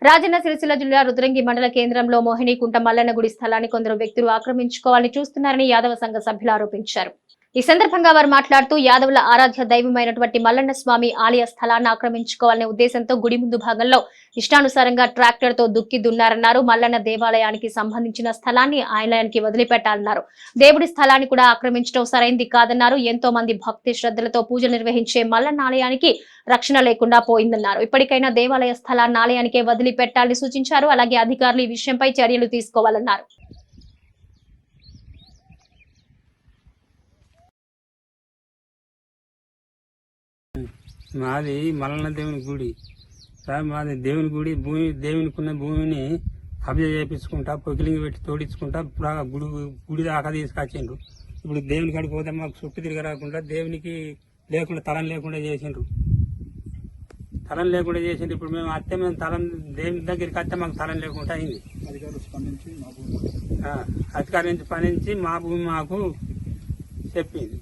రాజన్న సిరిసిల్ల జిల్లా రుద్రంగి మండల కేంద్రంలో మోహినీకుంట మల్లన్న గుడి స్థలాన్ని కొందరు వ్యక్తులు ఆక్రమించుకోవాలని చూస్తున్నారని యాదవ సంఘ సభ్యులు ఆరోపించారు. ఈ సందర్భంగా వారు మాట్లాడుతూ యాదవుల ఆరాధ్య దైవమైనటువంటి మల్లన్న స్వామి ఆలయ స్థలాన్ని ఆక్రమించుకోవాలనే ఉద్దేశంతో గుడి ముందు భాగంలో ఇష్టానుసారంగా ట్రాక్టర్ తో దుక్కి దున్నారన్నారు. మల్లన్న దేవాలయానికి సంబంధించిన స్థలాన్ని ఆలయానికి వదిలిపెట్టాలన్నారు. దేవుడి స్థలాన్ని కూడా ఆక్రమించడం సరైంది కాదన్నారు. ఎంతో మంది భక్తి శ్రద్ధలతో పూజలు నిర్వహించే మల్లన్న ఆలయానికి రక్షణ లేకుండా పోయిందన్నారు. ఇప్పటికైనా దేవాలయ స్థలాన్ని ఆలయానికే వదిలిపెట్టాలని సూచించారు. అలాగే అధికారులు ఈ విషయంపై చర్యలు తీసుకోవాలన్నారు. మాది మల్లన్న దేవుని గుడి. మాది దేవుని గుడి. దేవునికి ఉన్న భూమిని కబ్జా చేయించుకుంటా, పొకిలింగి పెట్టి తోడించుకుంటా గుడి దాకా తీసుకొచ్చిండ్రు. ఇప్పుడు దేవుని కాడికి పోతే మాకు చుట్టూ తిరిగి రాకుండా దేవునికి లేకుండా తలం లేకుండా చేసిండ్రు. ఇప్పుడు మేము అత్తే మేము దేవుని దగ్గరికి వస్తే మాకు తలం లేకుండా అయింది. అధికారుల నుంచి స్పందించి మా భూమి మాకు చెప్పింది.